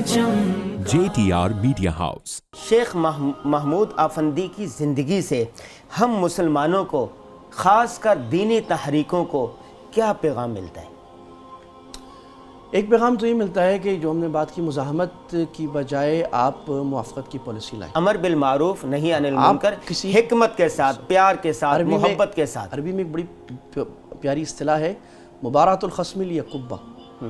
JTR media house. شیخ محمود آفندی کی زندگی سے ہم مسلمانوں کو، خاص کر دینی تحریکوں کو کیا پیغام ملتا ہے؟ ایک پیغام تو یہ ملتا ہے کہ جو ہم نے بات کی، مزاحمت کی بجائے آپ موافقت کی پالیسی لائیں، امر بالمعروف نہی عن المنکر، حکمت کے ساتھ، پیار کے ساتھ، محبت کے ساتھ۔ عربی میں ایک بڑی پیاری اصطلاح ہے، مبارات الخصم لیقبہ۔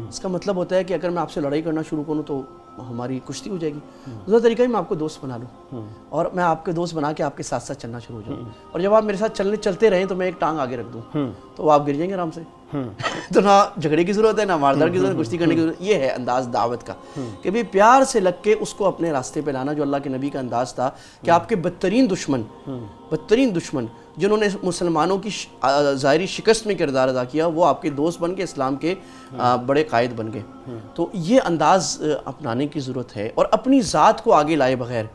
اس کا مطلب ہوتا ہے کہ اگر میں آپ سے لڑائی کرنا شروع کروں تو ہماری کشتی ہو جائے گی۔ دوسرا طریقہ ہے میں آپ کو دوست بنا لوں اور میں آپ کے دوست بنا کے آپ کے ساتھ ساتھ چلنا شروع ہو جاؤں، اور جب آپ میرے ساتھ چلتے رہیں تو میں ایک ٹانگ آگے رکھ دوں تو آپ گر جائیں گے آرام سے۔ تو نہ جھگڑے کی ضرورت ہے، نہ ماردار کی ضرورت ہے، کشتی کرنے کی ضرورت۔ یہ ہے انداز دعوت کا کہ بھی پیار سے لگ کے اس کو اپنے راستے پہ لانا، جو اللہ کے نبی کا انداز تھا کہ آپ کے بدترین دشمن جنہوں نے مسلمانوں کی ظاہری شکست میں کردار ادا کیا، وہ آپ کے دوست بن کے اسلام کے بڑے قائد بن گئے۔ تو یہ انداز اپنانے کی ضرورت ہے، اور اپنی ذات کو آگے لائے بغیر،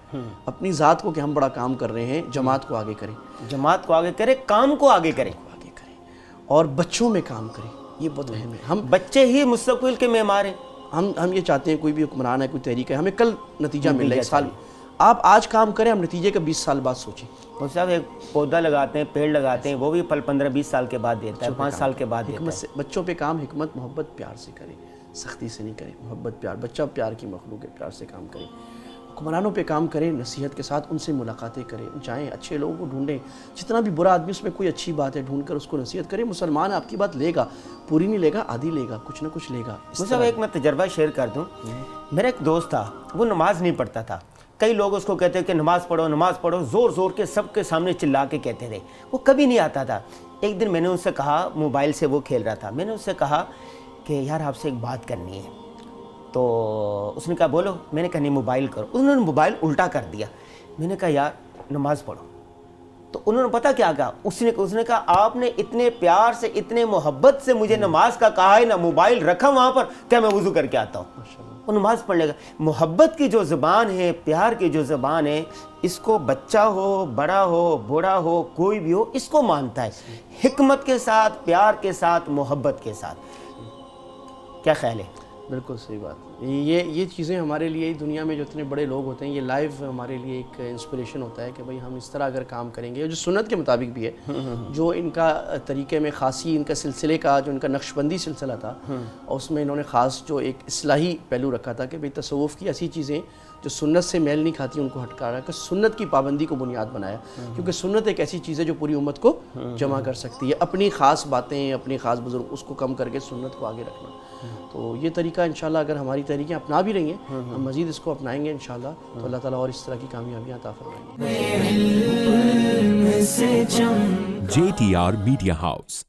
اپنی ذات کو کہ ہم بڑا کام کر رہے ہیں، جماعت کو آگے کریں، جماعت کو آگے کریں، کام کو آگے کریں، اور بچوں میں کام کریں۔ یہ بہت اہم ہے۔ ہم بچے ہی مستقبل کے معمار ہیں۔ ہم یہ چاہتے ہیں کوئی بھی حکمران ہے، کوئی تحریک ہے، ہمیں کل نتیجہ مل رہا ہے، ایک سال آپ آج کام کریں، ہم نتیجے کا 20 سال بعد سوچیں۔ صاحب ایک پودا لگاتے ہیں، پیڑ لگاتے ہیں، وہ بھی پھل 15-20 سال کے بعد دیتا ہے، 5 سال کے بعد دیتا ہے۔ بچوں پہ کام حکمت، محبت، پیار سے کریں، سختی سے نہیں کریں، محبت، پیار۔ بچہ پیار کی مخلوق ہے، پیار سے کام کریں۔ حکمرانوں پہ کام کریں، نصیحت کے ساتھ ان سے ملاقاتیں کریں، جائیں اچھے لوگوں کو ڈھونڈیں، جتنا بھی برا آدمی اس میں کوئی اچھی بات ہے ڈھونڈ کر اس کو نصیحت کریں۔ مسلمان آپ کی بات لے گا، پوری نہیں لے گا، آدھی لے گا، کچھ نہ کچھ لے گا۔ صاحب ایک میں تجربہ شیئر کر دوں، میرا ایک دوست تھا، وہ نماز نہیں پڑھتا تھا۔ کئی لوگ اس کو کہتے کہ نماز پڑھو، زور زور کے سب کے سامنے چلا کے کہتے رہے، وہ کبھی نہیں آتا تھا۔ ایک دن میں نے اس سے کہا، موبائل سے وہ کھیل رہا تھا، میں نے اس سے کہا کہ یار آپ سے ایک بات کرنی ہے۔ تو اس نے کہا بولو۔ میں نے کہا نہیں موبائل کرو۔ انہوں نے موبائل الٹا کر دیا۔ میں نے کہا یار نماز پڑھو۔ تو انہوں نے پتہ کیا کہا، اس نے کہا آپ نے اتنے پیار سے، اتنے محبت سے مجھے نماز کا کہا ہے، نہ موبائل رکھا وہاں پر، کیا میں وضو کر کے آتا ہوں؟ وہ نماز پڑھ لے گا۔ محبت کی جو زبان ہے، پیار کی جو زبان ہے، اس کو بچہ ہو، بڑا ہو، بوڑھا ہو، کوئی بھی ہو، اس کو مانتا ہے، حکمت کے ساتھ، پیار کے ساتھ، محبت کے ساتھ۔ کیا خیال ہے؟ بالکل صحیح بات۔ یہ چیزیں ہمارے لیے دنیا میں جو اتنے بڑے لوگ ہوتے ہیں، یہ لائیو ہمارے لیے ایک انسپریشن ہوتا ہے کہ بھئی ہم اس طرح اگر کام کریں گے، جو سنت کے مطابق بھی ہے، جو ان کا طریقے میں خاصی، ان کا سلسلے کا جو ان کا نقش بندی سلسلہ تھا، اور اس میں انہوں نے خاص جو ایک اصلاحی پہلو رکھا تھا کہ بھئی تصوف کی ایسی چیزیں جو سنت سے میل نہیں کھاتی ان کو ہٹکا رہا ہے، کہ سنت کی پابندی کو بنیاد بنایا، کیونکہ سنت ایک ایسی چیز ہے جو پوری امت کو جمع کر سکتی ہے۔ اپنی خاص باتیں، اپنے خاص بزرگ، اس کو کم کر کے سنت کو آگے رکھنا۔ تو یہ طریقہ انشاءاللہ اگر ہماری تحریکیں اپنا بھی رہی ہیں، ہم مزید اس کو اپنائیں گے انشاءاللہ، تو اللہ تعالیٰ اور اس طرح کی کامیابیاں عطا فرمائیں گے۔ JTR media house.